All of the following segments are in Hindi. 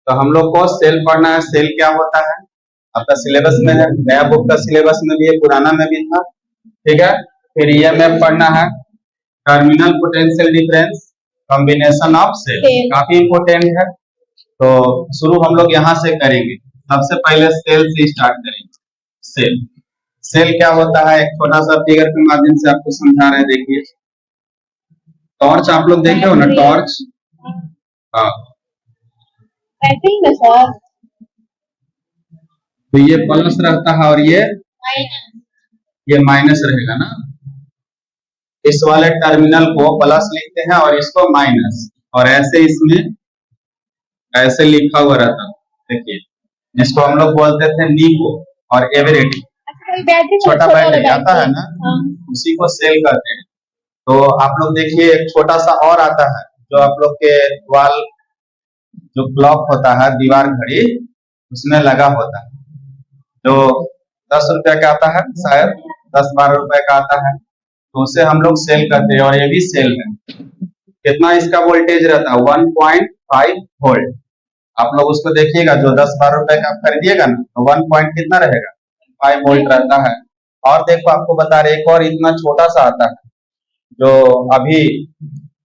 तो हम लोग को सेल पढ़ना है। सेल क्या होता है आपका सिलेबस में है, नया बुक का सिलेबस में भी है, पुराना में भी था, ठीक है। फिर ईएमएफ पढ़ना है, terminal potential difference combination of cell, काफी इंपोर्टेंट है। तो शुरू हम लोग यहाँ से करेंगे। सबसे पहले सेल से स्टार्ट करेंगे। सेल सेल क्या होता है, एक छोटा सा फिगर के माध्यम से आपको समझा रहे हैं। देखिए टॉर्च आप लोग देखे हो ना, टॉर्च, हाँ, तो ये प्लस रहता है और ये माइनस रहेगा ना। इस वाले टर्मिनल को प्लस लिखते हैं और इसको माइनस, और ऐसे इसमें ऐसे लिखा हुआ रहता है। देखिए जिसको हम लोग बोलते थे लीको और एवरेटिव, छोटा बैटरी आता है ना, उसी को सेल करते हैं। तो आप लोग देखिए एक छोटा सा और आता है जो आप लोग के वाल जो क्लॉक होता है, दीवार घड़ी, उसमें लगा होता है, जो 10 रुपए का आता है, शायद 10-12 रुपए का आता है। तो उसे हम लोग सेल करते हैं और ये भी सेल है। कितना इसका वोल्टेज रहता है, 1.5 वोल्ट। आप लोग उसको देखिएगा, जो 10-12 रुपए का आप खरीदिएगा ना, तो 1 पॉइंट कितना रहेगा, 5 वोल्ट रहता है। और देखो आपको बता रहे, एक और इतना छोटा सा आता है, जो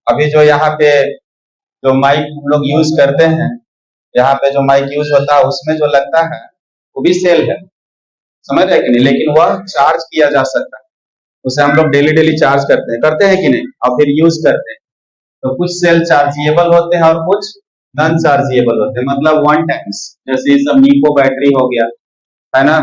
अभी जो यहाँ पे जो माइक हम लोग यूज करते हैं, यहाँ पे जो माइक यूज होता है उसमें जो लगता है वो भी सेल है, समझ रहे कि नहीं। लेकिन वह चार्ज किया जा सकता है, उसे हम लोग डेली चार्ज करते हैं कि नहीं, और फिर यूज करते हैं। तो कुछ सेल चार्जेबल होते हैं और कुछ नॉन चार्जेबल होते हैं, मतलब 1 टाइम्स। जैसे ये सब नीको बैटरी हो गया है ना,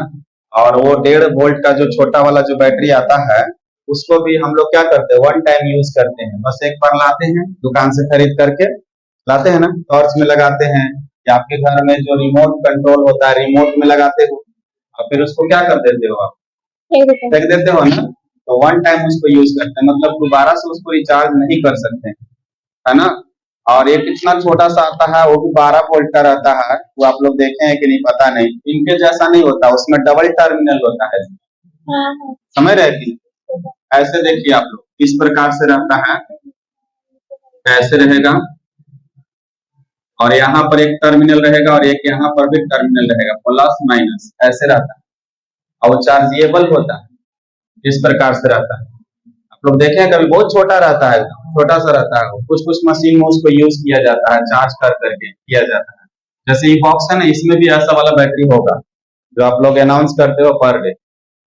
और वो 1.5 वोल्ट का जो छोटा वाला जो बैटरी आता है, उसको भी हम लोग क्या करते हैं, 1 टाइम यूज करते हैं। बस एक बार लाते हैं, दुकान से खरीद करके लाते हैं ना, टॉर्च में लगाते हैं, या आपके घर में जो रिमोट कंट्रोल होता है, रिमोट में लगाते हो, और फिर उसको क्या कर देते हो आप, फेंक देते हो ना। तो 1 टाइम उसको यूज करते हैं, मतलब दोबारा से उसको रिचार्ज नहीं कर सकते हैं, है ना। और एक इतना छोटा सा आता है, वो भी 12 वोल्ट का रहता है, वो आप लोग देखे हैं कि नहीं पता नहीं। इनके जैसा नहीं होता, उसमें डबल टर्मिनल होता है, समझ रहे कि ऐसे देखिए आप लोग इस प्रकार से रहता है, ऐसे रहेगा, और यहाँ पर एक टर्मिनल रहेगा और एक यहाँ पर भी टर्मिनल रहेगा, प्लस माइनस ऐसे रहता है। और वो चार्जेबल होता है, इस प्रकार से रहता है। आप लोग देखें कभी, बहुत छोटा रहता है, छोटा सा रहता है। कुछ मशीन में उसको यूज किया जाता है, चार्ज कर करके किया जाता है। जैसे ये बॉक्स है ना, इसमें भी ऐसा वाला बैटरी होगा जो आप लोग अनाउंस करते हो पर डे,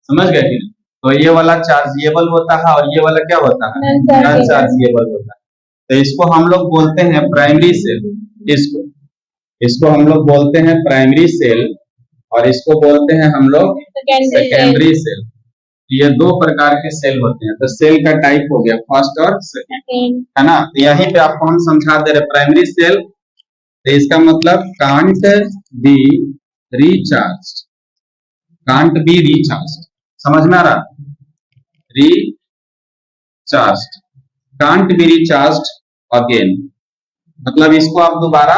समझ गए कि नहीं। तो ये वाला चार्जेबल होता है और ये वाला क्या होता है, नॉन चार्जेबल होता है। तो इसको हम लोग बोलते हैं प्राइमरी सेल, इसको हम लोग बोलते हैं प्राइमरी सेल, और इसको बोलते हैं हम लोग सेकेंडरी सेल। ये 2 प्रकार के सेल होते हैं। तो सेल का टाइप हो गया फर्स्ट और सेकेंड, है ना। तो यहीं पे आपको हम समझा दे रहे, प्राइमरी सेल, तो इसका मतलब can't be recharge, can't be recharge, समझ में आ रहा, recharge, can't be recharge again, मतलब इसको आप दोबारा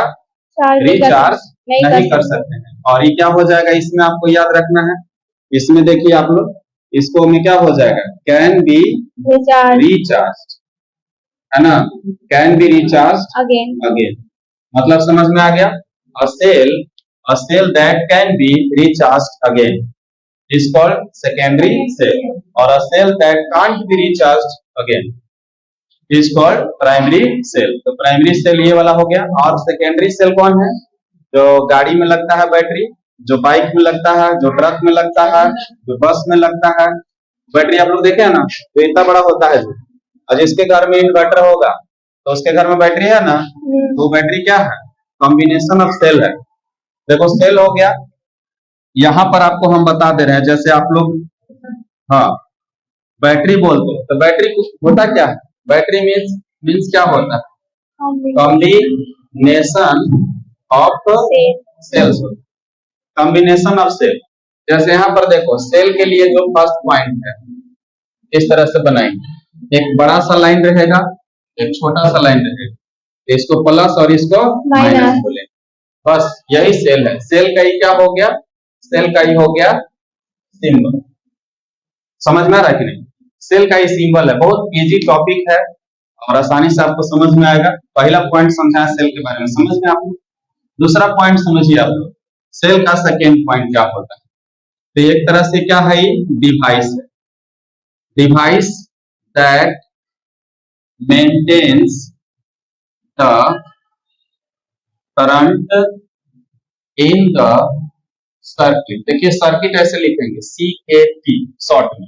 रिचार्ज नहीं कर सकते हैं। और ये क्या हो जाएगा, इसमें आपको याद रखना है, इसमें देखिए आप लोग, इसको में क्या हो जाएगा, कैन बी रिचार्ज, है ना, कैन बी रिचार्ज अगेन, मतलब समझ में आ गया। a cell that can be recharged again is called secondary cell, और a cell that can't be recharged again is called primary cell। तो प्राइमरी सेल ये वाला हो गया। और सेकेंडरी सेल कौन है, जो गाड़ी में लगता है बैटरी, जो बाइक में लगता है, जो ट्रक में लगता है, जो बस में लगता है। बैटरी आप लोग देखे हैं ना, तो इतना बड़ा होता है, और जिसके घर में इन्वर्टर होगा तो उसके घर में बैटरी है ना, तो बैटरी क्या है, कॉम्बिनेशन ऑफ सेल है। देखो सेल हो गया, यहाँ पर आपको हम बता दे रहे हैं, जैसे आप लोग हाँ बैटरी बोलते हैं, तो बैटरी होता क्या है, बैटरी मीन्स क्या होता है, combination of cells, combination of cell. जैसे यहाँ पर देखो, सेल के लिए जो फर्स्ट पॉइंट है, इस तरह से बनाएंगे, एक बड़ा सा लाइन रहेगा, एक छोटा सा लाइन रहेगा, इसको प्लस और इसको माइनस बोले, बस यही सेल है। सेल का ही क्या हो गया, सेल का ही हो गया सिंबल, समझ में आ रहा है कि नहीं। सेल का ही सिंबल है, बहुत इजी टॉपिक है और आसानी से आपको समझ में आएगा। पहला पॉइंट समझा सेल के बारे में, समझ में आपको दूसरा पॉइंट समझिए आप लोग, सेल का सेकेंड पॉइंट क्या होता है। तो एक तरह से क्या है, डिवाइस है, device that maintains the current in the circuit. देखिए सर्किट ऐसे लिखेंगे CAT शॉर्ट में।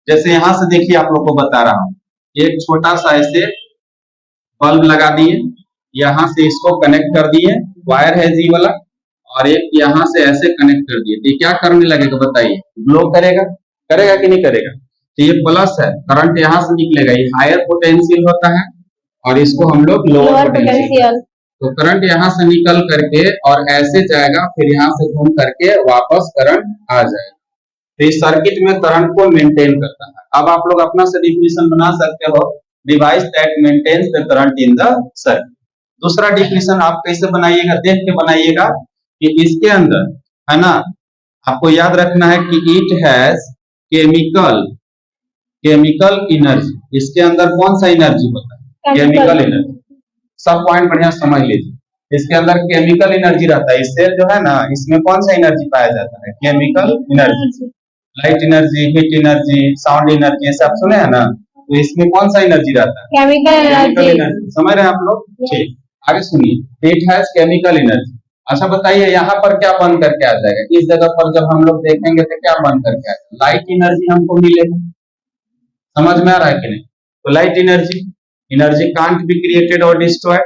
जैसे यहां से देखिए आप लोग को बता रहा हूं, एक छोटा सा ऐसे बल्ब लगा दिए, यहां से इसको कनेक्ट कर दिए, वायर है जी वाला, और एक यहां से ऐसे कनेक्ट कर दिए। तो क्या करने लगेगा बताइए, ग्लो करेगा, करेगा कि नहीं करेगा। तो ये प्लस है, करंट यहां से निकलेगा, ये हायर पोटेंशियल होता है और इसको हम लोग लोअर पोटेंशियल। तो करंट यहाँ से निकल करके और ऐसे जाएगा, फिर यहाँ से घूम करके वापस करंट आ जाएगा। तो इस सर्किट में करंट को मेंटेन करता है। अब आप लोग अपना से डिफिनेशन बना सकते हो, device that maintains the current in the circuit. दूसरा डिफिनेशन आप कैसे बनाइएगा, देख के बनाइएगा कि इसके अंदर है ना, आपको याद रखना है कि इट हैज केमिकल एनर्जी। इसके अंदर कौन सा एनर्जी होता है, केमिकल एनर्जी। सब पॉइंट बढ़िया समझ लीजिए, इसके अंदर केमिकल एनर्जी रहता है। इससे जो है ना, इसमें कौन सा एनर्जी पाया जाता है, chemical energy. Light energy, heat energy, sound energy, ये सब सुने हैं ना। तो इसमें कौन सा एनर्जी रहता है, केमिकल एनर्जी। समझ रहे हैं आप लोग, ठीक। आगे सुनिए, इट हैज केमिकल एनर्जी। अच्छा बताइए यहाँ पर क्या बन करके आ जाएगा, इस जगह पर जब हम लोग देखेंगे तो क्या बन करके आएगा, लाइट एनर्जी हमको मिलेगा। समझ में आ रहा है कि नहीं। तो light energy can't be created और डिस्ट्रॉयड,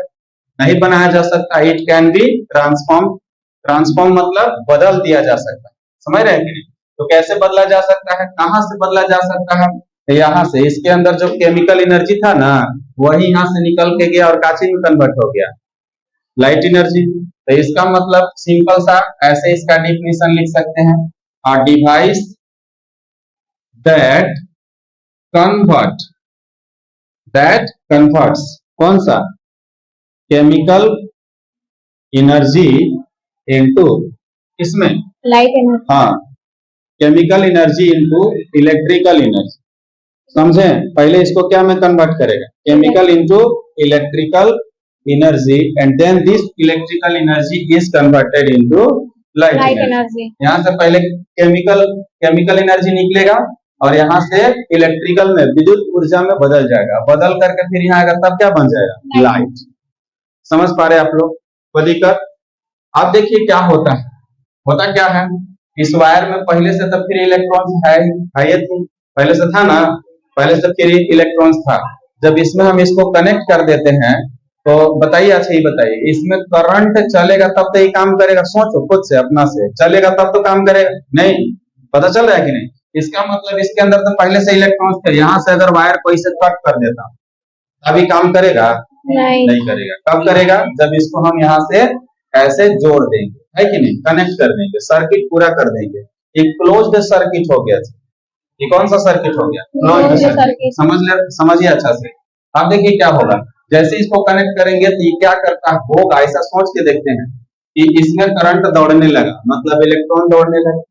नहीं बनाया जा सकता। इट कैन बी ट्रांसफॉर्म मतलब बदल दिया जा सकता है। समझ रहे हैं कि नहीं। तो कैसे बदला जा सकता है, कहां से बदला जा सकता है, तो यहाँ से, इसके अंदर जो केमिकल एनर्जी था ना, वही यहाँ से निकल के गया और काची में कन्वर्ट हो गया, लाइट एनर्जी। तो इसका मतलब सिंपल सा ऐसे इसका डिफिनेशन लिख सकते हैं, अ डिवाइस दैट कन्वर्ट्स कौन सा, केमिकल एनर्जी इनटू, इसमें लाइट एनर्जी, हाँ, chemical energy into electrical energy. समझे, पहले इसको क्या में कन्वर्ट करेगा, chemical into electrical energy, and then this electrical energy is converted into light energy. यहाँ से पहले केमिकल एनर्जी निकलेगा और यहाँ से इलेक्ट्रिकल में, विद्युत ऊर्जा में बदल जाएगा, बदल करके फिर यहाँ आएगा, तब क्या बन जाएगा, लाइट। समझ पा रहे आप लोग, कोई दिक्कत। अब देखिए क्या होता है, होता क्या है, इस वायर में पहले से तो फिर इलेक्ट्रॉन है पहले से था ना, पहले से फिर इलेक्ट्रॉन्स था। जब इसमें हम इसको कनेक्ट कर देते हैं तो बताइए, अच्छा ये बताइए, इसमें करंट चलेगा तब तो ये काम करेगा। सोचो खुद से, अपना से, चलेगा तब तो काम करेगा नहीं, पता चल रहा है कि नहीं। इसका मतलब इसके अंदर तो पहले से इलेक्ट्रॉन्स थे, यहाँ से अगर वायर कोई से कट कर देता अभी काम करेगा नहीं करेगा। कब करेगा, जब इसको हम यहाँ से ऐसे जोड़ देंगे, है कि नहीं, कनेक्ट कर देंगे, सर्किट पूरा कर देंगे, एक क्लोज्ड सर्किट हो गया। ये कौन सा सर्किट हो गया, क्लोज्ड सर्किट। समझिए अच्छा से। अब देखिए क्या होगा, जैसे इसको कनेक्ट करेंगे तो ये क्या करता होगा, ऐसा सोच के देखते हैं कि इसमें करंट दौड़ने लगा, मतलब इलेक्ट्रॉन दौड़ने लगा,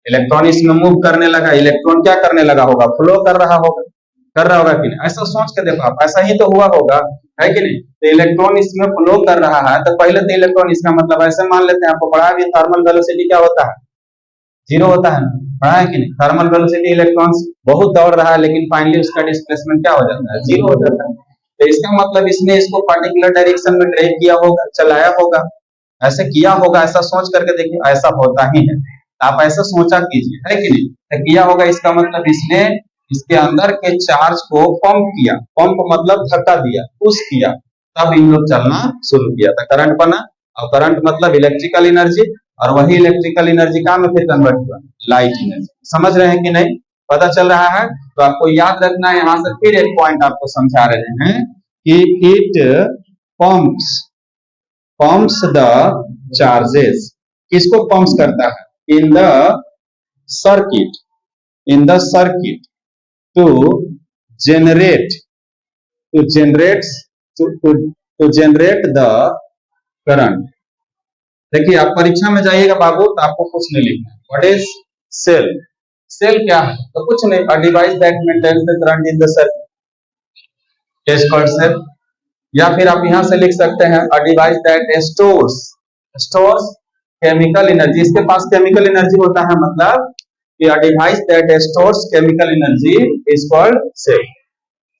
इलेक्ट्रॉन इसमें मूव करने लगा, इलेक्ट्रॉन क्या करने लगा होगा, फ्लो कर रहा होगा कि नहीं। ऐसा सोच के देखो आप, ऐसा ही तो हुआ होगा, है कि नहीं। तो इलेक्ट्रॉन इसमें फ्लो कर रहा है, तो पहले तो इलेक्ट्रॉन, इसका मतलब ऐसे मान लेते हैं, आपको पढ़ा भी थर्मल वेलोसिटी क्या होता है, जीरो होता है ना, पढ़ा है कि नहीं। थर्मल वेलोसिटी इलेक्ट्रॉन्स बहुत दौड़ रहा है, लेकिन फाइनली उसका डिस्प्लेसमेंट क्या हो जाता है, जीरो हो जाता है। तो इसका मतलब इसने इसको पर्टिकुलर डायरेक्शन में ड्राइव किया होगा, चलाया होगा, ऐसे किया होगा। ऐसा सोच करके देखिए, ऐसा होता ही है, आप ऐसा सोचा कीजिए, है कि नहीं। तो किया होगा, इसका मतलब इसने इसके अंदर के चार्ज को पंप किया, पंप मतलब धक्का दिया, पुश किया, तब इन लोग चलना शुरू किया था, करंट बना। और करंट मतलब इलेक्ट्रिकल एनर्जी, और वही इलेक्ट्रिकल एनर्जी का में फिर कन्वर्ट हुआ लाइट एनर्जी। समझ रहे हैं कि नहीं, पता चल रहा है। तो आपको याद रखना है, यहाँ से फिर एक पॉइंट आपको समझा रहे हैं कि इट पंप्स द चार्जेस। किसको पंप्स करता है, इन the circuit to generate the current। देखिए आप परीक्षा में जाइएगा बाबू, तो आपको कुछ नहीं लिखना है, व्हाट इज सेल, सेल क्या है, तो कुछ नहीं, a device that maintains the current in the circuit is called cell. या फिर आप यहां से लिख सकते हैं, a device that stores chemical energy, इसके पास केमिकल एनर्जी होता है, मतलब a device that stores chemical energy is called cell।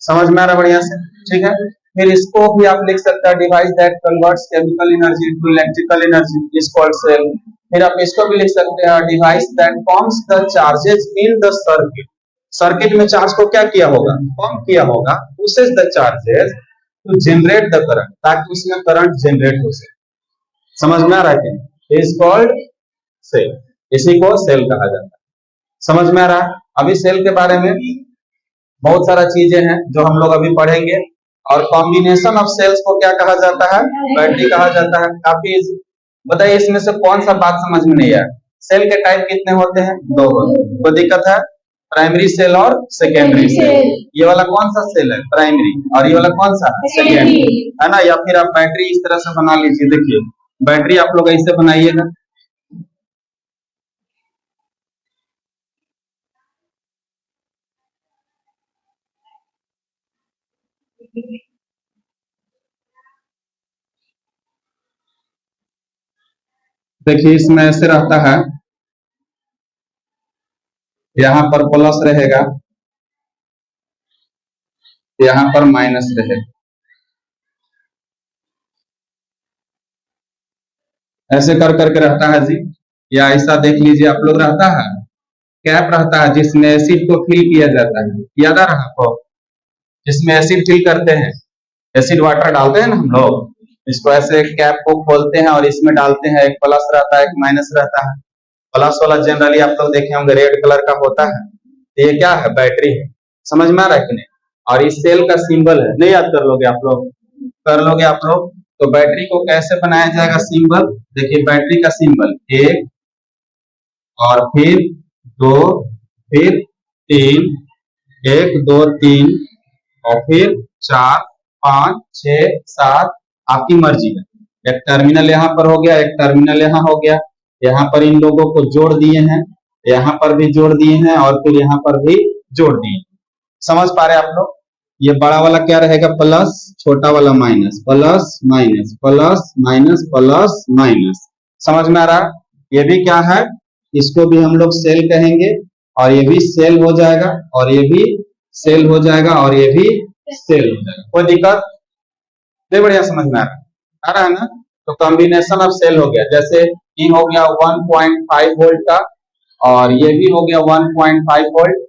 समझ में आ रहा बढ़िया से, ठीक है। फिर इसको भी आप लिख सकते हैं, device that converts chemical energy to electrical energy is called cell. फिर आप इसको भी लिख सकते हैं, device that pumps the charges in the circuit. Circuit में चार्ज को क्या किया होगा, पंप किया होगा, pushes the charges to generate the current, ताकि उसमें करंट जनरेट हो सके। समझ में आ रहा है, इज कॉल्ड सेल, इसी को सेल कहा जाता है। समझ में आ रहा है। अभी सेल के बारे में बहुत सारा चीजें हैं जो हम लोग अभी पढ़ेंगे, और कॉम्बिनेशन ऑफ सेल्स को क्या कहा जाता है, बैटरी कहा जाता है। काफी बताइए, इसमें से कौन सा बात समझ में नहीं आया। सेल के टाइप कितने होते हैं, दो होते हैं। कोई दिक्कत है, प्राइमरी सेल और सेकेंडरी सेल। ये वाला कौन सा सेल है, प्राइमरी, और ये वाला कौन सा, सेकेंडरी, है ना। या फिर आप बैटरी इस तरह से बना लीजिए, देखिए बैटरी आप लोग ऐसे बनाइएगा, देखिए इसमें ऐसे रहता है, यहाँ पर प्लस रहेगा, यहाँ पर माइनस रहेगा, ऐसे कर करके रहता है जी। या ऐसा देख लीजिए आप लोग, रहता है कैप रहता है जिसमें एसिड को फिल किया जाता है, याद आ रहा है आपको, जिसमें एसिड फिल करते हैं, एसिड वाटर डालते हैं ना हम लोग, इसको ऐसे कैप को खोलते हैं और इसमें डालते हैं, एक प्लस रहता है, एक माइनस रहता है। प्लस वाला जनरली आप लोग देखे होंगे रेड कलर का होता है, तो ये क्या है, बैटरी है। समझ में आ रहा है कि नहीं। और इस सेल का सिंबल है, नहीं याद कर लोगे आप लोग, कर लोगे आप लोग। तो बैटरी को कैसे बनाया जाएगा सिंबल, देखिए बैटरी का सिंबल एक, और फिर दो, फिर तीन, एक दो तीन, और फिर चार पांच छह सात, आपकी मर्जी है। एक टर्मिनल यहाँ पर हो गया, एक टर्मिनल यहाँ हो गया, यहाँ पर इन लोगों को जोड़ दिए हैं, यहाँ पर भी जोड़ दिए हैं, और फिर यहाँ पर भी जोड़ दिए। समझ पा रहे आप लोग। ये बड़ा वाला क्या रहेगा, प्लस, छोटा वाला minus, plus minus, plus minus, plus minus. समझ में आ रहा। ये भी क्या है, इसको भी हम लोग सेल कहेंगे, और ये भी सेल हो जाएगा, और ये भी सेल हो जाएगा, और ये भी सेल हो जाएगा। कोई दिक्कत नहीं, बढ़िया समझ में आ रहा है ना। तो कॉम्बिनेशन ऑफ सेल हो गया, जैसे ये हो गया 1.5 वोल्ट का, और ये भी हो गया 1.5 वोल्ट,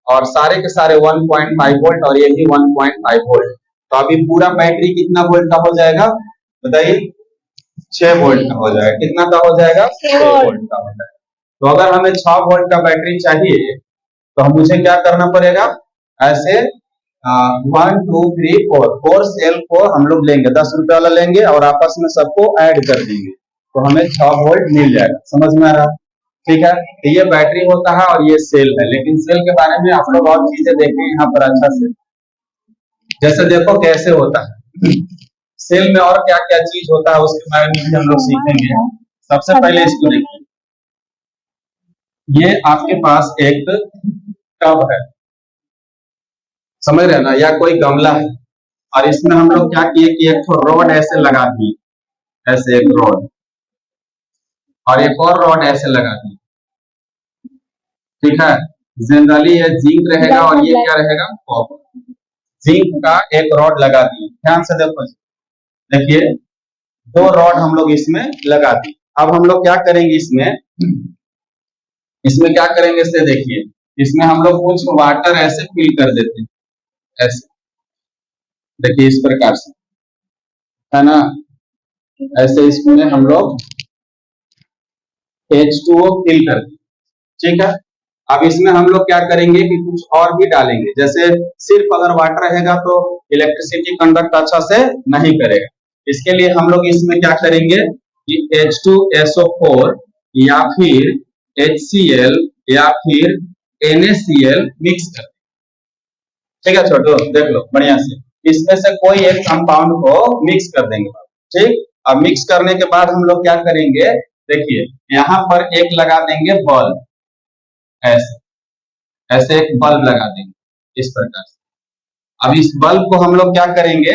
और सारे के सारे 1.5 वोल्ट, और ये भी 1.5 वोल्ट। तो अभी पूरा बैटरी कितना वोल्ट का हो जाएगा, बताइए, 6 वोल्ट का हो जाएगा। कितना का हो जाएगा, 6 वोल्ट का हो जाएगा। तो अगर हमें 6 वोल्ट का बैटरी चाहिए, तो मुझे क्या करना पड़ेगा, ऐसे 1 2 3 4 4 सेल को हम लोग लेंगे, 10 रुपए वाला लेंगे, और आपस में सबको ऐड कर देंगे, तो हमें 6 वोल्ट मिल जाएगा। समझ में आ रहा, ठीक है। तो ये बैटरी होता है और ये सेल है, लेकिन सेल के बारे में आप लोग और चीजें देखें यहाँ पर अच्छा से, जैसे देखो कैसे होता है सेल में, और क्या क्या चीज होता है उसके बारे में भी हम लोग सीखेंगे। सबसे पहले इसको देखिए, ये आपके पास एक टब है, समझ रहे ना, या कोई गमला है, और इसमें हम लोग क्या किए कि एक रॉड ऐसे लगा दिए, ऐसे एक रॉड, और एक और रॉड ऐसे लगा दी, ठीक है। जनरली ये जिंक रहेगा, और ये क्या रहेगा, कॉपर। जिंक का एक रॉड लगा दी, ध्यान से देखो, देखिए 2 रॉड हम लोग इसमें लगा दी। अब हम लोग क्या करेंगे, इसमें क्या करेंगे, इससे देखिए, इसमें हम लोग कुछ वाटर ऐसे फिल कर देते हैं, ऐसे देखिए, इस प्रकार से, है ना। ऐसे इसमें हम लोग H2O फिल कर दिए, ठीक है। अब इसमें हम लोग क्या करेंगे कि कुछ और भी डालेंगे, जैसे सिर्फ अगर वाटर रहेगा तो इलेक्ट्रिसिटी कंडक्ट अच्छा से नहीं करेगा। इसके लिए हम लोग इसमें क्या करेंगे कि H2SO4 या फिर HCl या फिर NaCl मिक्स कर, ठीक है छोटो, देख लो बढ़िया से, इसमें से कोई एक कंपाउंड को मिक्स कर देंगे, ठीक। अब मिक्स करने के बाद हम लोग क्या करेंगे, देखिए यहाँ पर एक लगा देंगे बल्ब, ऐसे ऐसे एक बल्ब लगा देंगे इस प्रकार से। अब इस बल्ब को हम लोग क्या करेंगे,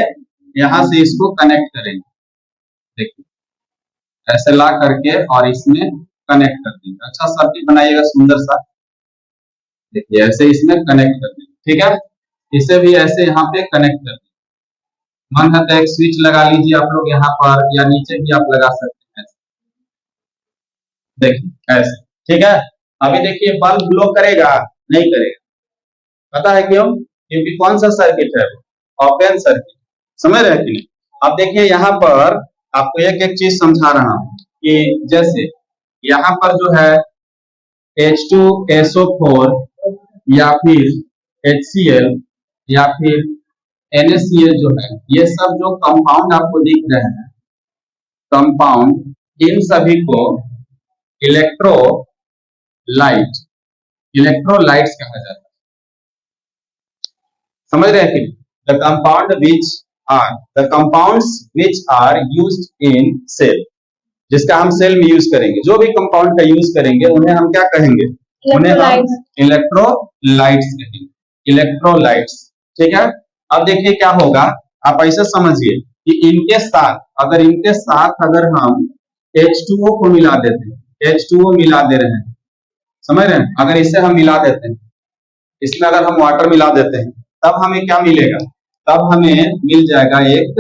यहां से इसको कनेक्ट करेंगे, देखिए ऐसे ला करके और इसमें कनेक्ट कर देंगे। अच्छा सर्किट बनाइएगा सुंदर सा, देखिए ऐसे इसमें कनेक्ट कर देंगे, ठीक है। इसे भी ऐसे यहाँ पे कनेक्ट कर देंगे। मन है तो एक स्विच लगा लीजिए आप लोग यहाँ पर, या नीचे भी आप लगा सकते हैं, देखिए ऐसे, ठीक है। अभी देखिए बल्ब ग्लो करेगा? नहीं करेगा। पता है क्यों? क्योंकि कौन सा सर्किट है? Open circuit. समझ रहे हैं कि नहीं? अब देखिए यहाँ पर आपको एक एक चीज समझा रहा हूँ कि जैसे यहाँ पर जो है H2SO4 या फिर HCl या फिर NaCl जो है, ये सब जो कंपाउंड आपको दिख रहे हैं, कंपाउंड, इन सभी को इलेक्ट्रोलाइट्स कहा जाता है। समझ रहे हैं कि the compounds which are used in cell, जिसका हम सेल में यूज करेंगे, जो भी कंपाउंड का यूज करेंगे उन्हें हम क्या कहेंगे? उन्हें हम इलेक्ट्रोलाइट्स कहेंगे, इलेक्ट्रोलाइट्स, ठीक है। अब देखिए क्या होगा, आप ऐसे समझिए कि इनके साथ अगर हम H2O को मिला देते हैं, H2O मिला दे रहे हैं, समझ रहे हैं, अगर इसे हम मिला देते हैं, इसमें अगर हम वाटर मिला देते हैं, तब हमें क्या मिलेगा? तब हमें मिल जाएगा एक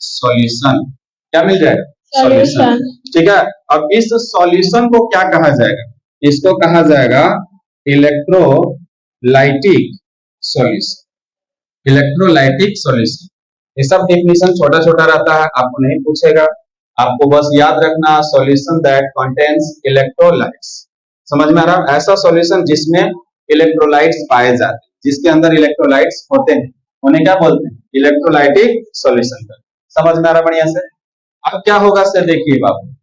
सॉल्यूशन। क्या मिल जाएगा? सॉल्यूशन, ठीक है। अब इस सॉल्यूशन को क्या कहा जाएगा? इसको कहा जाएगा इलेक्ट्रोलाइटिक सॉल्यूशन, इलेक्ट्रोलाइटिक सॉल्यूशन। ये सब डेफिनेशन छोटा छोटा रहता है, आपको नहीं पूछेगा, आपको बस याद रखना सॉल्यूशन दैट कंटेन्स इलेक्ट्रोलाइट्स। समझ में आ रहा? ऐसा सॉल्यूशन जिसमें इलेक्ट्रोलाइट्स पाए जाते हैं, जिसके अंदर इलेक्ट्रोलाइट्स होते हैं, उन्हें क्या बोलते हैं? Electrolytic solution. समझ में आ रहा बढ़िया से? अब क्या होगा सर, देखिए बाबू,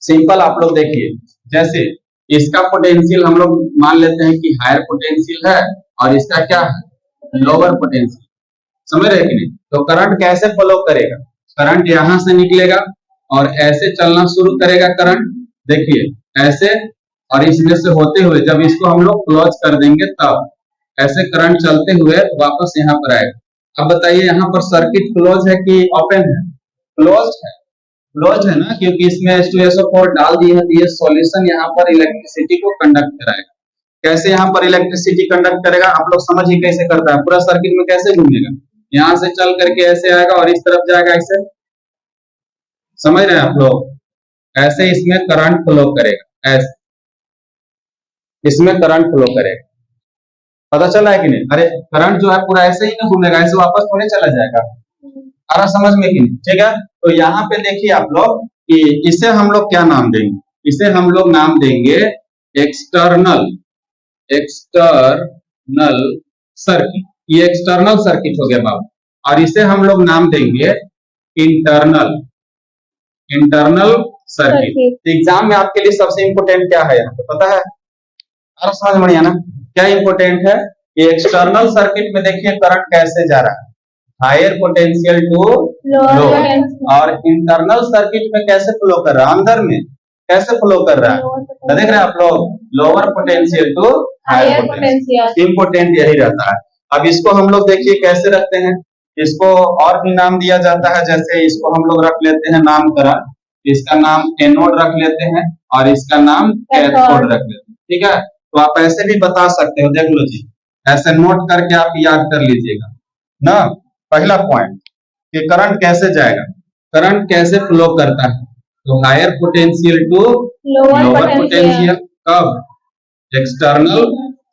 सिंपल आप लोग देखिए, जैसे इसका पोटेंशियल हम लोग मान लेते हैं कि हायर पोटेंशियल है और इसका क्या है? Lower potential. समझ रहे कि नहीं? तो करंट कैसे फ्लो करेगा? करंट यहां से निकलेगा और ऐसे चलना शुरू करेगा करंट, देखिए ऐसे, और इसमें से होते हुए जब इसको हम लोग क्लोज कर देंगे तब ऐसे करंट चलते हुए वापस यहाँ पर आएगा। अब बताइए यहाँ पर सर्किट क्लोज है कि ओपन है? क्लोज है, क्लोज है ना, क्योंकि इसमें H2SO4 डाल दिए हैं, ये सॉल्यूशन यहाँ पर इलेक्ट्रिसिटी को कंडक्ट कराएगा। कैसे यहाँ पर इलेक्ट्रिसिटी कंडक्ट करेगा? आप लोग समझिए कैसे करता है, पूरा सर्किट में कैसे घूमेगा, यहां से चल करके ऐसे आएगा और इस तरफ जाएगा, ऐसे। समझ रहे हैं आप लोग? ऐसे इसमें करंट फ्लो करेगा, ऐसे इसमें करंट फ्लो करेगा। पता चला है कि नहीं? अरे करंट जो है पूरा ऐसे ही ना घूमेगा, ऐसे वापस थोड़े चला जाएगा। आ रहा समझ में कि नहीं? ठीक है। तो यहाँ पे देखिए आप लोग कि इसे हम लोग क्या नाम देंगे? इसे हम लोग नाम देंगे एक्सटर्नल सर्किट। ये एक्सटर्नल सर्किट हो गया बाबू। और इसे हम लोग नाम देंगे इंटरनल सर्किट। एग्जाम में आपके लिए सबसे इंपोर्टेंट क्या है यहाँ पे पता है? अरे समझ बढ़िया ना, क्या इंपोर्टेंट है? ये एक्सटर्नल सर्किट में देखिए करंट कैसे जा रहा है, हायर पोटेंशियल टू लोअर, और इंटरनल सर्किट में कैसे फ्लो कर रहा है? अंदर में कैसे फ्लो कर रहा है? देख रहे हैं आप लोग, lower potential to higher potential. Important यही रहता है। अब इसको हम लोग देखिए कैसे रखते हैं, इसको और भी नाम दिया जाता है, जैसे इसको हम लोग रख लेते हैं नामकरण, इसका नाम एनोड रख लेते हैं और इसका नाम कैथोड रख लेते हैं, ठीक है। तो आप ऐसे भी बता सकते हो, देख लो जी, ऐसे नोट करके आप याद कर लीजिएगा ना। पहला पॉइंट कि करंट कैसे जाएगा, करंट कैसे फ्लो करता है, तो higher potential to lower potential. कब? एक्सटर्नल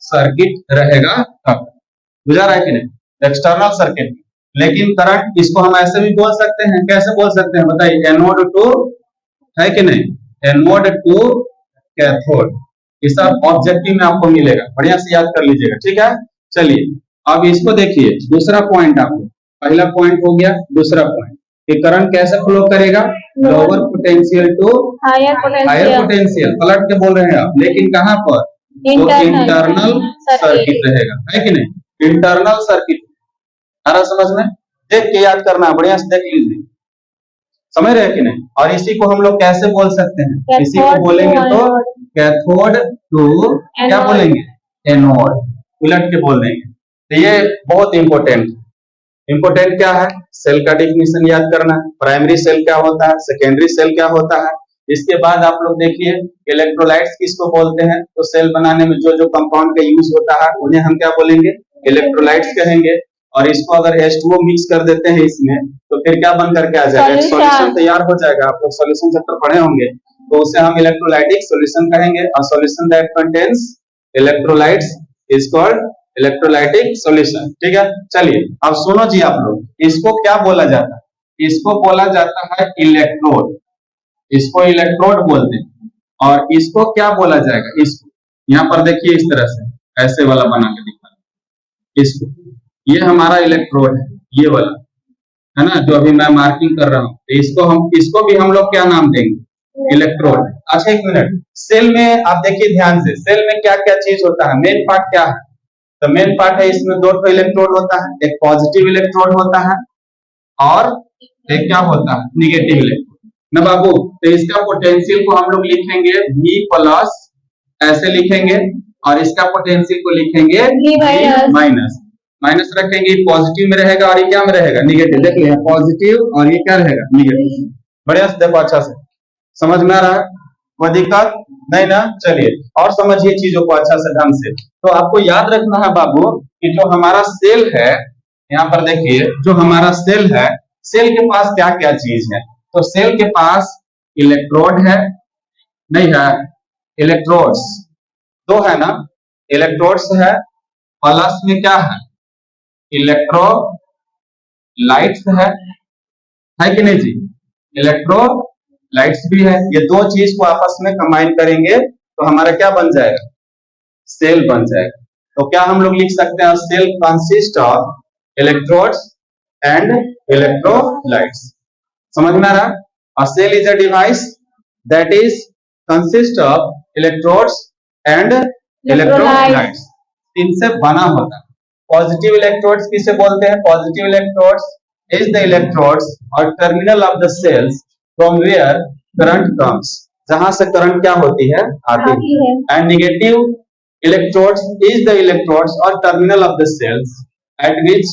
सर्किट रहेगा तब। बुझा रहा है कि नहीं? External circuit. लेकिन करंट इसको हम ऐसे भी बोल सकते हैं, कैसे बोल सकते हैं बताइए? एनोड टू, है कि नहीं, एनोड टू कैथोड। ये सब ऑब्जेक्टिव में आपको मिलेगा, बढ़िया से याद कर लीजिएगा, ठीक है। चलिए अब इसको देखिए, दूसरा पॉइंट आपको, पहला पॉइंट हो गया, दूसरा पॉइंट कि करंट कैसे फ्लो करेगा? Lower potential to higher potential. पलट के बोल रहे हैं आप, लेकिन कहां पर? इंटरनल सर्किट रहेगा, है कि नहीं? Internal circuit. आ रहा समझ में? देख के याद करना, बढ़िया से देख लीजिए, समझ रहे हैं कि नहीं? और इसी को हम लोग कैसे बोल सकते हैं? इसी को बोलेंगे तो कैथोड टू, क्या बोलेंगे? एनोड। उलट के बोल देंगे। तो ये बहुत इंपोर्टेंट क्या है? सेल का डिफिनीशन याद करना है। प्राइमरी सेल क्या होता है, सेकेंडरी सेल क्या होता है, इसके बाद आप लोग देखिए इलेक्ट्रोलाइट्स किसको बोलते हैं, तो सेल बनाने में जो जो कंपाउंड का यूज होता है उन्हें हम क्या बोलेंगे, इलेक्ट्रोलाइट्स कहेंगे। और इसको अगर H2O मिक्स कर देते हैं इसमें तो फिर क्या बन करके आ जाएगा, एक सॉल्यूशन तैयार हो जाएगा। आप लोग सॉल्यूशन चैप्टर पढ़े होंगे, तो उसे हम इलेक्ट्रोलाइटिक सॉल्यूशन कहेंगे। और solution that contains electrolytes is called electrolytic solution. ठीक है, चलिए अब सुनो जी आप लोग, इसको क्या बोला जाता है, इसको बोला जाता है इलेक्ट्रोड, इसको इलेक्ट्रोड बोलते हैं। और इसको क्या बोला जाएगा, इसको यहाँ पर देखिए इस तरह से ऐसे वाला बना के दिखा, इसको ये हमारा इलेक्ट्रोड है, ये वाला है ना, जो अभी मैं मार्किंग कर रहा हूँ। तो इसको भी हम लोग क्या नाम देंगे, इलेक्ट्रोड। अच्छा एक मिनट, सेल में आप देखिए ध्यान से, सेल में क्या क्या चीज होता है, मेन पार्ट क्या है, तो मेन पार्ट है इसमें दो ठो इलेक्ट्रोड होता है, एक पॉजिटिव इलेक्ट्रोड होता है और एक क्या होता है, निगेटिव इलेक्ट्रोड ना बाबू। तो इसका पोटेंशियल को हम लोग लिखेंगे V प्लस, ऐसे लिखेंगे, और इसका पोटेंशियल को लिखेंगे V माइनस, माइनस रखेंगे, पॉजिटिव में रहेगा और ये क्या में रहेगा, निगेटिव। देख लिया पॉजिटिव और ये क्या रहेगा, निगेटिव। बढ़िया से देखो, अच्छा से समझ में आ रहा है, कोई दिक्कत नहीं ना। चलिए और समझिए चीजों को अच्छा से ढंग से। तो आपको याद रखना है बाबू कि जो हमारा सेल है, यहाँ पर देखिए जो हमारा सेल है, सेल के पास क्या क्या चीज है, तो सेल के पास इलेक्ट्रोड है, नहीं है, इलेक्ट्रोड्स दो है ना, इलेक्ट्रोड्स है, प्लस में क्या है, इलेक्ट्रोलाइट्स है कि नहीं जी, इलेक्ट्रोलाइट्स भी है। ये दो चीज को आपस में कंबाइन करेंगे तो हमारा क्या बन जाएगा, सेल बन जाएगा। तो क्या हम लोग लिख सकते हैं, cell consist of electrodes and electrolytes. समझ में आ रहा है। A cell is a device that is consist of electrodes and electrolytes, इनसे बना होता है। पॉजिटिव इलेक्ट्रोड्स किसे बोलते हैं, positive electrodes is the electrodes or terminal of the cells from where current comes, जहां से करंट क्या होती है, आती है। And negative electrodes is the electrodes or terminal of the cells at which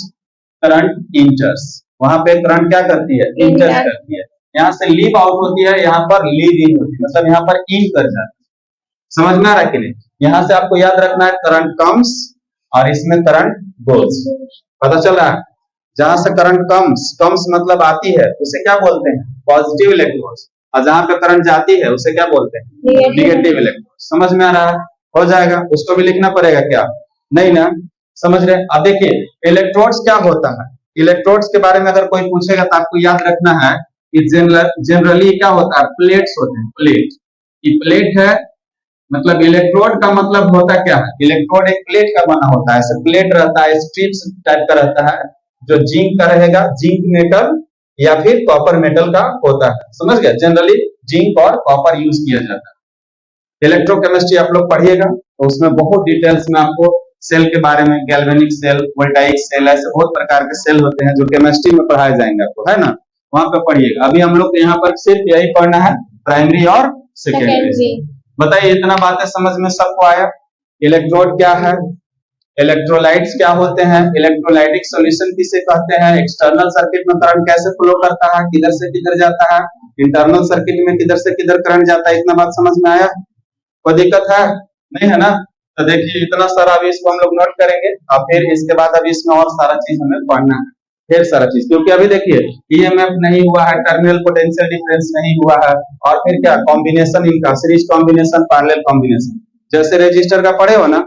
current enters, वहां पे करंट क्या करती है, इंटर्स करती है। यहाँ से लीव आउट होती है, यहाँ पर लीव इन होती है, मतलब यहाँ पर इन कर जाता है। समझ में आ रहा है कि नहीं। यहाँ से आपको याद रखना है करंट कम्स और इसमें करंट गोज, पता चल रहा है। जहां से करंट कम्स मतलब आती है उसे क्या बोलते हैं, पॉजिटिव इलेक्ट्रोड्स, और जहां पे करंट जाती है उसे क्या बोलते हैं, निगेटिव इलेक्ट्रोड्स। समझ में आ रहा है, हो जाएगा। उसको भी लिखना पड़ेगा क्या, नहीं ना, समझ रहे। अब देखिए इलेक्ट्रोड्स क्या होता है, इलेक्ट्रोड्स के बारे में अगर कोई पूछेगा तो आपको याद रखना है कि जनरली क्या होता है, प्लेट्स होते हैं, प्लेट। ये प्लेट है, मतलब इलेक्ट्रोड का मतलब होता क्या है, इलेक्ट्रोड एक प्लेट का बना होता है, ऐसे प्लेट रहता है, स्ट्रिप्स टाइप का रहता है, जो जिंक का रहेगा, जिंक मेटल या फिर कॉपर मेटल का होता है। समझ गए, जनरली जिंक और कॉपर यूज किया जाता है। इलेक्ट्रोकेमिस्ट्री आप लोग पढ़िएगा तो उसमें बहुत डिटेल्स में आपको सेल के बारे में, गैल्वेनिक सेल, वोल्टाइक सेल, ऐसे बहुत प्रकार के सेल होते हैं जो केमिस्ट्री में पढ़ाए जाएंगे आपको, है ना, वहां पे पढ़िएगा। अभी हम लोग यहाँ पर सिर्फ यही पढ़ना है, प्राइमरी और सेकेंडरी। बताइए इतना बातें समझ में सबको आया। इलेक्ट्रोड क्या है, इलेक्ट्रोलाइट्स क्या होते हैं, इलेक्ट्रोलाइटिक सॉल्यूशन किसे कहते हैं, एक्सटर्नल सर्किट में करंट कैसे फ्लो करता है, किधर से किधर जाता है, इंटरनल सर्किट में किधर से किधर करंट जाता है। इतना बात समझ में आया, कोई दिक्कत है, नहीं है ना। तो देखिए इतना सारा अभी इसको हम लोग नोट करेंगे और फिर इसके बाद अभी इसमें और सारा चीज हमें पढ़ना है, ढेर सारा चीज, क्योंकि अभी देखिए ईएमएफ नहीं हुआ है, टर्मिनल पोटेंशियल डिफरेंस नहीं हुआ है, और फिर क्या कॉम्बिनेशन इनका, सीरीज कॉम्बिनेशन, पैरेलल कॉम्बिनेशन, जैसे रजिस्टर का पढ़े हो ना,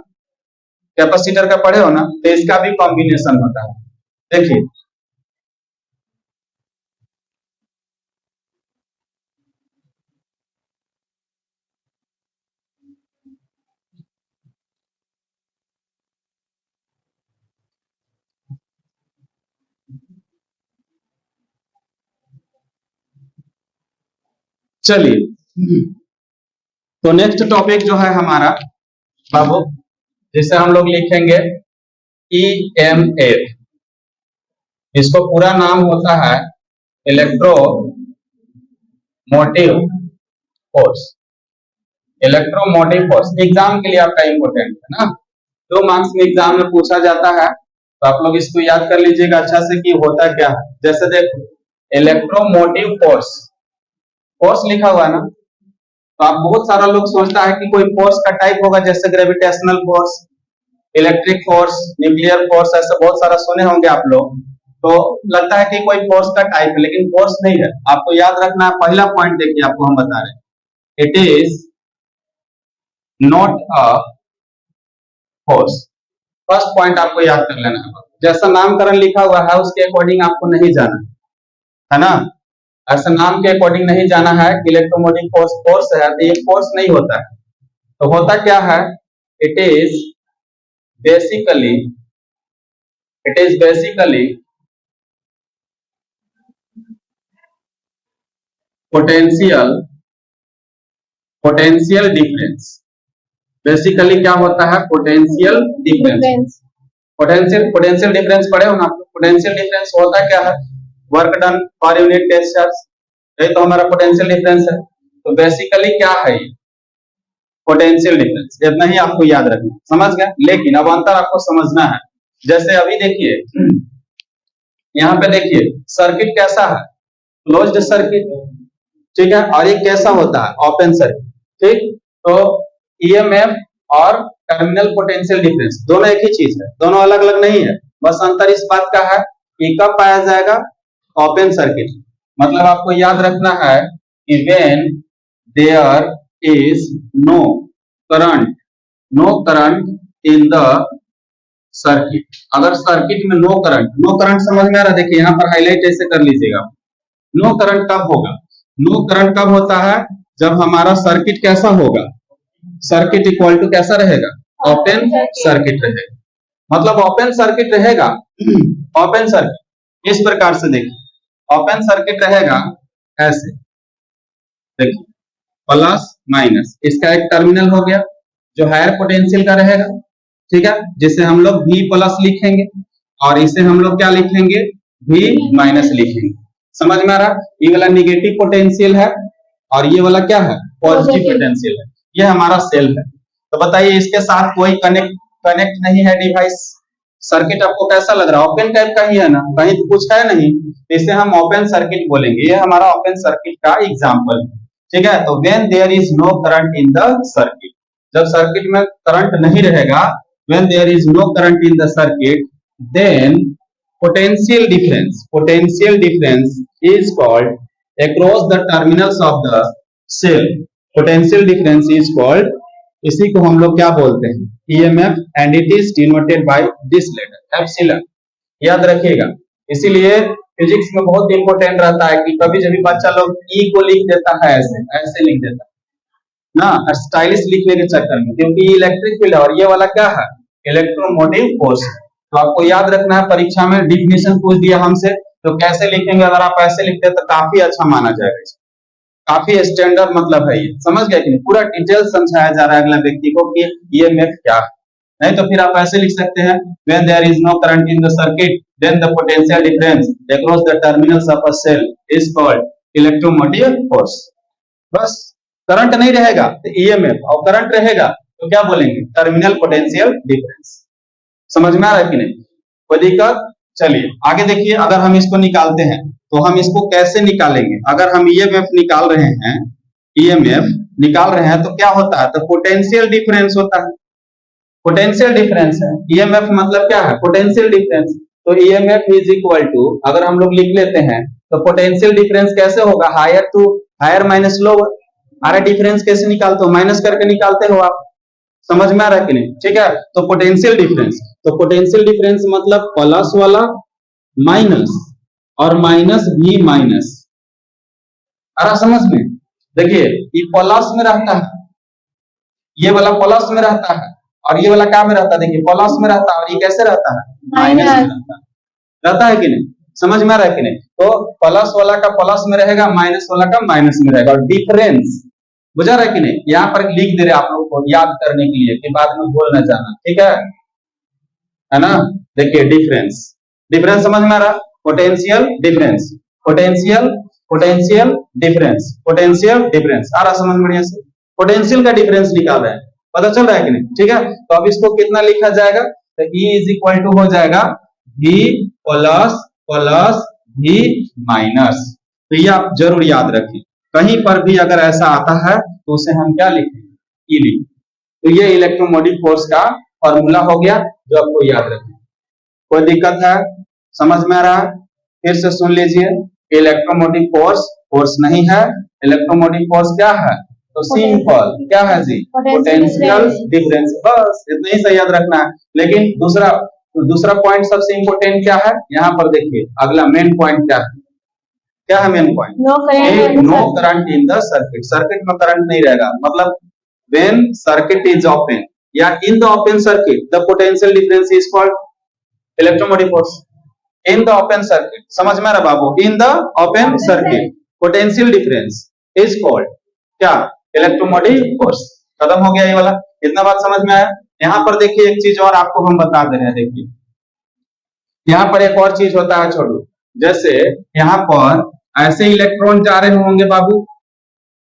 कैपेसिटर का पढ़े हो ना, तो इसका भी कॉम्बिनेशन होता है। देखिए चलिए तो नेक्स्ट टॉपिक जो है हमारा बाबू, जिसे हम लोग लिखेंगे ईएमएफ। इसको पूरा नाम होता है electromotive force, electromotive force. Exam के लिए आपका इंपोर्टेंट है ना, 2 मार्क्स में एग्जाम में पूछा जाता है, तो आप लोग इसको याद कर लीजिएगा अच्छा से कि होता क्या है। जैसे देखो इलेक्ट्रोमोटिव फोर्स, फोर्स लिखा हुआ है ना, तो आप बहुत सारा लोग सोचता है कि कोई फोर्स का टाइप होगा, जैसे gravitational force, electric force, nuclear force, ऐसे बहुत सारा सुने होंगे आप लोग। तो लगता है कि कोई फोर्स का टाइप है, लेकिन फोर्स नहीं है। आपको याद रखना है, पहला पॉइंट देखिए आपको हम बता रहे हैं, it is not a force. First point आपको याद कर लेना है। जैसा नामकरण लिखा हुआ है उसके अकॉर्डिंग आपको नहीं जाना है ना, ऐसा नाम के अकॉर्डिंग नहीं जाना है कि इलेक्ट्रोमोटिव फोर्स फोर्स है तो ये फोर्स नहीं होता है। तो होता क्या है, it is basically potential difference. Basically क्या होता है, पोटेंशियल डिफरेंस। पोटेंशियल डिफरेंस पढ़े हो ना। पोटेंशियल डिफरेंस होता क्या है, work done per unit test charge, यही तो हमारा पोटेंशियल डिफरेंस है। तो बेसिकली क्या है ये पोटेंशियल डिफरेंस, इतना ही आपको याद रखना, समझ गए। लेकिन अब अंतर आपको समझना है। जैसे अभी देखिए यहाँ पे देखिए सर्किट कैसा है, क्लोज्ड सर्किट, ठीक है, और ये कैसा होता है, ओपन सर्किट, ठीक। तो ईएमएफ और टर्मिनल पोटेंशियल डिफरेंस दोनों एक ही चीज है, दोनों अलग अलग नहीं है। बस अंतर इस बात का है कि कब पाया जाएगा, ओपन सर्किट। मतलब आपको याद रखना है कि when there is no current in the circuit. अगर सर्किट में नो करंट समझ में आ रहा है, देखिए यहाँ पर हाईलाइट ऐसे कर लीजिएगा। नो करंट कब होगा, नो करंट कब होता है, जब हमारा सर्किट कैसा होगा, सर्किट इक्वल टू कैसा रहेगा, ओपन सर्किट रहेगा। मतलब ओपन सर्किट रहेगा, ओपन सर्किट इस प्रकार से देखिए, ओपन सर्किट रहेगा ऐसे, देखिए प्लस माइनस, इसका एक टर्मिनल हो गया जो हायर पोटेंशियल का रहेगा, ठीक है, जिसे हम लोग V प्लस लिखेंगे और इसे हम लोग क्या लिखेंगे, V माइनस लिखेंगे। समझ में आ रहा, ये वाला निगेटिव पोटेंशियल है और ये वाला क्या है, पॉजिटिव पोटेंशियल है। ये हमारा सेल है। तो बताइए इसके साथ कोई कनेक्ट नहीं है डिवाइस। सर्किट आपको कैसा लग रहा है, ओपन टाइप का ही है ना, कहीं तो कुछ है नहीं, इसे हम ओपन सर्किट बोलेंगे। ये हमारा ओपन सर्किट का एग्जांपल है, ठीक है। तो when there is no current in the circuit, जब सर्किट में करंट नहीं रहेगा, when there is no current in the circuit, then potential difference is called across the terminals of the cell. Potential difference is called, इसी को हम लोग क्या बोलते हैं, EMF, and it is denoted by this letter epsilon. याद रखिएगा, इसीलिए फिजिक्स में बहुत इंपॉर्टेंट रहता है कि कभी जब बच्चा लोग E को लिख देता है ऐसे लिख देता है ना, स्टाइलिश लिखने के चक्कर में, क्योंकि इलेक्ट्रिक फील्ड और ये वाला क्या है, इलेक्ट्रोमोटिव फोर्स। तो आपको याद रखना है, परीक्षा में डिफिनेशन पूछ दिया हमसे तो कैसे लिखेंगे, अगर आप ऐसे लिखते हैं तो काफी अच्छा माना जाएगा, काफी स्टैंडर्ड मतलब है ये, समझ गए कि नहीं। पूरा डिटेल समझाया जा रहा है अगला व्यक्ति को कि ईएमएफ क्या है। नहीं तो फिर आप ऐसे लिख सकते हैं, when there is no current in the circuit then the potential difference across the terminals of a cell is called electromotive force. बस करंट नहीं रहेगा तो ईएमएफ, और करंट रहेगा तो क्या बोलेंगे, टर्मिनल पोटेंशियल डिफरेंस। समझ में आ रहा है कि नहीं, कोई दिक्कत। चलिए आगे देखिए, अगर हम इसको निकालते हैं तो हम इसको कैसे निकालेंगे। अगर हम ईएमएफ निकाल रहे हैं, ईएमएफ निकाल रहे हैं तो क्या होता है, तो पोटेंशियल डिफरेंस होता है, पोटेंशियल डिफरेंस है। ईएमएफ मतलब क्या है, पोटेंशियल डिफरेंस। तो ईएमएफ इज इक्वल टू, अगर हम लोग लिख लेते हैं तो पोटेंशियल डिफरेंस कैसे होगा, higher to higher minus lower. अरे डिफरेंस कैसे निकालते हो, माइनस करके निकालते हो आप, समझ में आ रहा है कि नहीं, ठीक है। तो पोटेंशियल डिफरेंस, तो पोटेंशियल डिफरेंस मतलब प्लस वाला माइनस और माइनस भी माइनस। अरे समझ में, देखिए ये प्लस में रहता है, ये वाला प्लस में रहता है और ये वाला क्या में रहता है, देखिए प्लस में रहता है और ये कैसे रहता है, माइनस में रहता है कि नहीं, समझ में आ रहा है कि नहीं। तो प्लस वाला का प्लस में रहेगा, माइनस वाला का माइनस में रहेगा। और डिफरेंस बुझा रहा है कि नहीं, यहाँ पर लिख दे रहे आप लोग को याद करने के लिए कि बाद में भूल न जाना, ठीक है ना। देखिए डिफरेंस, डिफरेंस समझ में आ रहा, potential difference, potential potential difference, potential difference आ रहा समझ में बढ़िया से। पोटेंशियल का डिफरेंस निकाल रहे हैं, पता चल रहा है कि नहीं, ठीक है। तो अब इसको कितना लिखा जाएगा, तो E इज इक्वल टू हो जाएगा V plus plus V minus. तो ये आप जरूर याद रखें, कहीं पर भी अगर ऐसा आता है तो उसे हम क्या लिखेंगे, ई लिखेंगे। तो ये इलेक्ट्रोमोटिव फोर्स का फॉर्मूला हो गया जो आपको याद रखना। कोई दिक्कत है, समझ में आ रहा है? फिर से सुन लीजिए, इलेक्ट्रोमोटिव फोर्स फोर्स नहीं है, इलेक्ट्रोमोटिव फोर्स क्या है? तो सिंपल क्या है जी, पोटेंशियल डिफरेंस, बस इतना ही से याद रखना है। लेकिन दूसरा पॉइंट सबसे इंपॉर्टेंट क्या है, यहाँ पर देखिए अगला मेन पॉइंट क्या है, क्या है main point? No current in the circuit, circuit में करंट नहीं रहेगा, मतलब when circuit is open या in the open circuit the potential difference is called electromotive force in the open circuit, समझ में आ रहा बाबू? in the open circuit potential difference is called क्या? Electromotive force. खत्म हो गया ये वाला, इतना बात समझ में आया? यहाँ पर देखिए एक चीज और आपको हम बता दे रहे हैं, देखिए यहाँ पर एक और चीज होता है छोड़ू, जैसे यहाँ पर ऐसे इलेक्ट्रॉन जा रहे होंगे बाबू,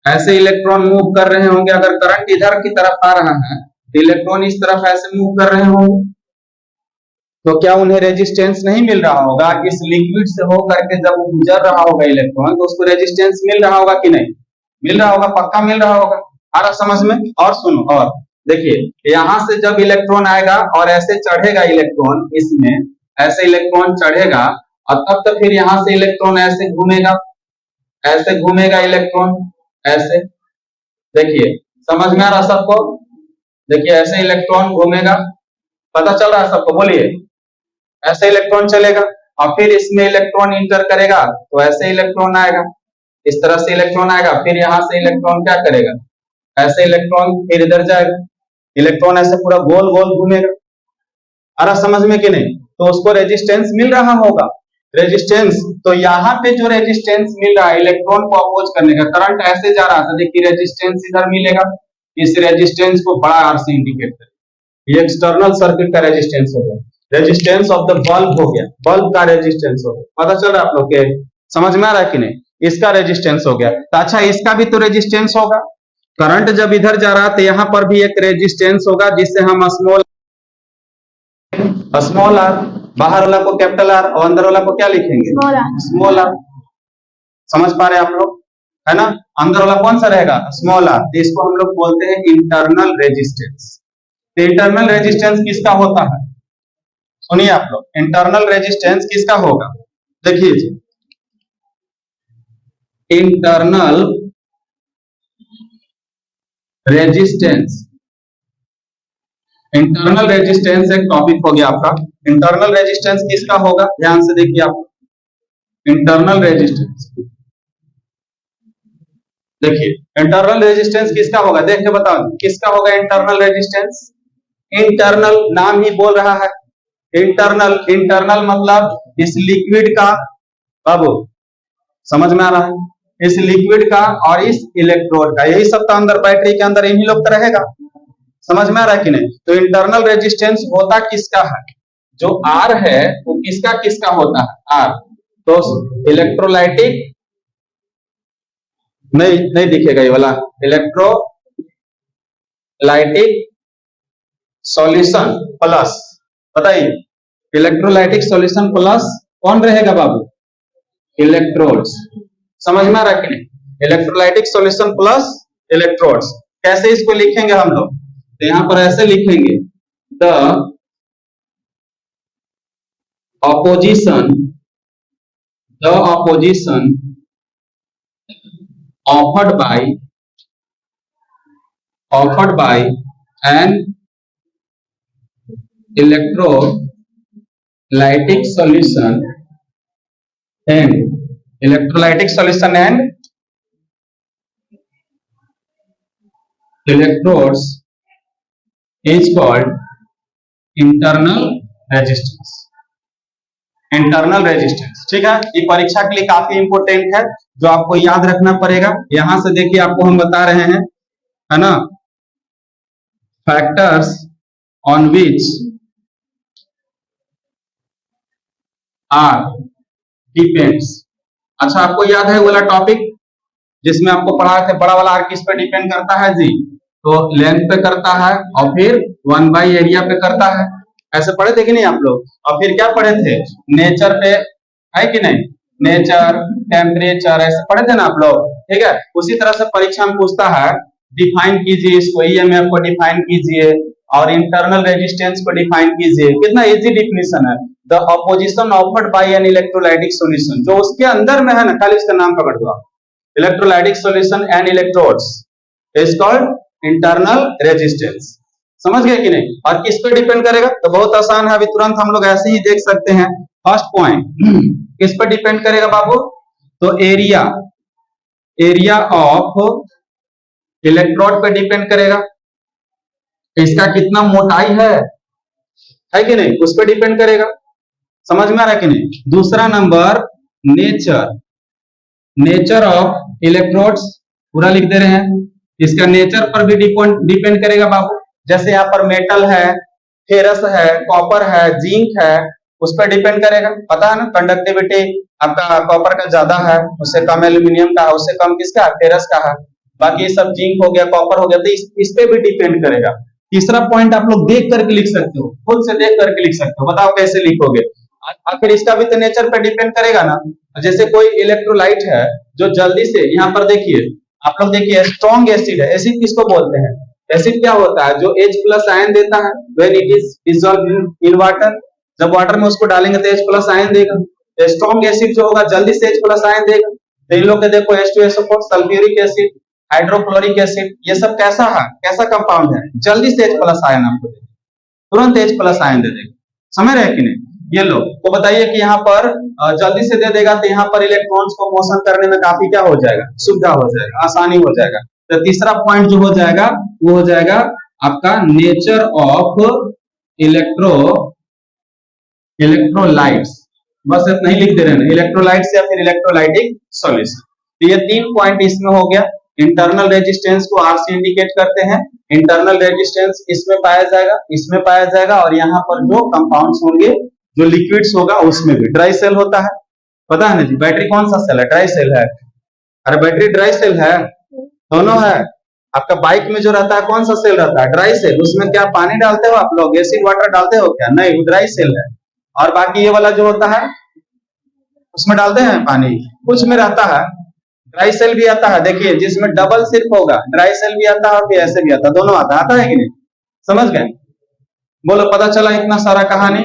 ऐसे इलेक्ट्रॉन मूव कर रहे होंगे, अगर करंट इधर की तरफ आ रहा है तो इलेक्ट्रॉन इस तरफ ऐसे मूव कर रहे होंगे, तो क्या उन्हें रेजिस्टेंस नहीं मिल रहा होगा? इस लिक्विड से हो करके जब गुजर रहा होगा इलेक्ट्रॉन तो उसको रेजिस्टेंस मिल रहा होगा कि नहीं? मिल रहा होगा, पक्का मिल रहा होगा। आ रहा समझ में? और सुनो, और देखिए यहाँ से जब इलेक्ट्रॉन आएगा और ऐसे चढ़ेगा इलेक्ट्रॉन, इसमें ऐसे इलेक्ट्रॉन चढ़ेगा और तब तो फिर यहाँ से इलेक्ट्रॉन ऐसे घूमेगा, ऐसे घूमेगा इलेक्ट्रॉन, ऐसे देखिए, समझ में आ रहा सबको? देखिए ऐसे इलेक्ट्रॉन घूमेगा, पता चल रहा है सबको? बोलिए, ऐसे इलेक्ट्रॉन चलेगा और फिर इसमें इलेक्ट्रॉन इंटर करेगा तो ऐसे इलेक्ट्रॉन आएगा, इस तरह से इलेक्ट्रॉन आएगा, फिर यहाँ से इलेक्ट्रॉन क्या करेगा? ऐसे इलेक्ट्रॉन फिर इधर जाएगा, इलेक्ट्रॉन ऐसे पूरा गोल गोल घूमेगा। आ रहा समझ में कि नहीं? तो उसको रेजिस्टेंस मिल रहा होगा, रेजिस्टेंस। तो यहाँ पे जो रेजिस्टेंस मिल रहा है इलेक्ट्रॉन को अपोज करने का, करंट ऐसे जा रहा था, देखिए रेजिस्टेंस इधर मिलेगा, इस रेजिस्टेंस को बड़ा आर से इंडिकेट करें, ये एक्सटर्नल सर्किट का रेजिस्टेंस हो गया, रेजिस्टेंस ऑफ द बल्ब हो गया, बल्ब का रेजिस्टेंस हो गया। पता चल रहा है आप लोग के? समझ में आ रहा है कि नहीं? इसका रेजिस्टेंस हो गया। तो अच्छा, इसका भी तो रेजिस्टेंस होगा, करंट जब इधर जा रहा तो यहाँ पर भी एक रेजिस्टेंस होगा, जिससे हम स्मॉल आर, बाहर वाला को कैपिटल आर और अंदर वाला को क्या लिखेंगे? Small R. समझ पा रहे हैं आप लोग? है ना? अंदर वाला कौन सा रहेगा? Small R. इसको हम लोग बोलते हैं इंटरनल रेजिस्टेंस। इंटरनल रेजिस्टेंस किसका होता है? सुनिए आप लोग, इंटरनल रेजिस्टेंस किसका होगा? देखिए जी, इंटरनल रेजिस्टेंस, इंटरनल रेजिस्टेंस एक टॉपिक हो गया आपका। इंटरनल रेजिस्टेंस किसका होगा? ध्यान से देखिए आप, इंटरनल रेजिस्टेंस देखिए, इंटरनल रेजिस्टेंस किसका होगा? देख के बताओ किसका होगा इंटरनल रेजिस्टेंस? इंटरनल नाम ही बोल रहा है, इंटरनल। इंटरनल मतलब इस लिक्विड का, बाबू समझ में आ रहा है? इस लिक्विड का और इस इलेक्ट्रोड का, यही सब तो अंदर बैटरी के अंदर इन्हीं लोग तो रहेगा। समझ में आ रहा है कि नहीं? तो इंटरनल रेजिस्टेंस होता किसका है? जो आर है वो किसका किसका होता है? आर। तो इलेक्ट्रोलाइटिक नहीं दिखेगा ये वाला, इलेक्ट्रोलाइटिक सॉल्यूशन प्लस, बताइए इलेक्ट्रोलाइटिक सॉल्यूशन प्लस कौन रहेगा बाबू? इलेक्ट्रोड्स। समझ में आ रहा है कि नहीं? Electrolytic solution plus electrodes. कैसे इसको लिखेंगे हम लोग? तो यहां पर ऐसे लिखेंगे, the opposition offered by an electrolytic solution and electrodes is called internal resistance। Internal resistance, ठीक है? ये परीक्षा के लिए काफी इंपोर्टेंट है, जो आपको याद रखना पड़ेगा। यहां से देखिए आपको हम बता रहे हैं, है ना, factors on which are depends. अच्छा, आपको याद है वाला टॉपिक जिसमें आपको पढ़ाए थे, बड़ा वाला आर किस पे डिपेंड करता है जी? तो लेंथ पे करता है और फिर 1/, एरिया पे करता है। ऐसे पढ़े थे कि नहीं आप लोग? और फिर क्या पढ़े थे? नेचर पे, है कि नहीं? नेचर, टेम्परेचर, ऐसे पढ़े थे ना आप लोग? ठीक है, उसी तरह से परीक्षा में पूछता है डिफाइन कीजिए इसको, ईएमएफ को डिफाइन कीजिए और इंटरनल रेजिस्टेंस को डिफाइन कीजिए। कितना इजी डिफिनेशन है। The opposition offered by an electrolytic solution, जो उसके अंदर में है ना, खाली इसका नाम पकड़ दो आप, electrolytic solution and electrodes is called internal resistance. समझ गए कि नहीं। और किस पे डिपेंड करेगा, तो बहुत आसान है, अभी तुरंत हम लोग ऐसे ही देख सकते हैं। फर्स्ट पॉइंट किस पर डिपेंड करेगा बाबू, तो एरिया ऑफ इलेक्ट्रोड पे डिपेंड करेगा। इसका कितना मोटाई है कि नहीं, उस पर डिपेंड करेगा। समझ में आ रहा है कि नहीं। दूसरा नंबर नेचर ऑफ इलेक्ट्रोड्स, पूरा लिख दे रहे हैं, इसका नेचर पर भी डिपेंड करेगा बाबू। जैसे यहाँ पर मेटल है, फेरस है, कॉपर है, जिंक है, उस पर डिपेंड करेगा। पता है ना, कंडक्टिविटी आपका कॉपर का ज्यादा है, उससे कम एल्यूमिनियम का है, उससे कम किसका, फेरस का है। बाकी सब जिंक हो गया, कॉपर हो गया, तो इस पे भी डिपेंड करेगा। तीसरा पॉइंट आप लोग देख करके लिख सकते हो, खुद से देख करके लिख सकते हो, बताओ कैसे लिखोगे। आखिर इसका भी तो नेचर पे डिपेंड करेगा ना। जैसे कोई इलेक्ट्रोलाइट है जो जल्दी से, यहाँ पर देखिए, आप लोग देखिए, स्ट्रॉन्ग एसिड है। एसिड किसको बोलते हैं, एसिड क्या होता है, जो H प्लस आयन देता है when it is dissolved in water. जब वाटर में उसको डालेंगे तो H प्लस आयन देगा। स्ट्रॉन्ग एसिड जो होगा जल्दी से H प्लस आयन देगा। तो इन लोग के देखो H2SO4, sulphuric acid, hydrochloric acid, ये सब कैसा है, कैसा कंपाउंड है, जल्दी से H प्लस आयन आपको देगा, तुरंत H प्लस आयन दे देगा। समझ रहे हैं कि नहीं। ये लो, तो बताइए कि यहाँ पर जल्दी से दे देगा तो यहाँ पर इलेक्ट्रॉन्स को मोशन करने में काफी क्या हो जाएगा, सुविधा हो जाएगा, आसानी हो जाएगा। तो तीसरा पॉइंट जो हो जाएगा वो हो जाएगा आपका नेचर ऑफ इलेक्ट्रोलाइट्स। बस इतना ही लिख दे रहे हैं, इलेक्ट्रोलाइट्स या फिर इलेक्ट्रोलाइटिक सॉल्यूशन। तो ये 3 पॉइंट इसमें हो गया। इंटरनल रेजिस्टेंस को R से इंडिकेट करते हैं। इंटरनल रेजिस्टेंस इसमें पाया जाएगा, इसमें पाया जाएगा, और यहाँ पर जो कंपाउंड्स होंगे, जो लिक्विड्स होगा, उसमें भी ड्राई सेल होता है। पता है ना जी, बैटरी कौन सा सेल है, ड्राई सेल है। अरे बैटरी ड्राई सेल है, दोनों है। आपका बाइक में जो रहता है कौन सा सेल रहता है, ड्राई सेल। उसमें क्या पानी डालते हो आप लोग, एसिड वाटर डालते हो क्या, नहीं, वो ड्राई सेल है। और बाकी ये वाला जो होता है उसमें डालते हैं पानी, कुछ में रहता है। ड्राई सेल भी आता है, देखिए, जिसमें डबल सिर्फ होगा, ड्राई सेल भी आता है और फिर ऐसे भी आता है, दोनों आता है कि नहीं। समझ गए, बोलो, पता चला इतना सारा कहानी।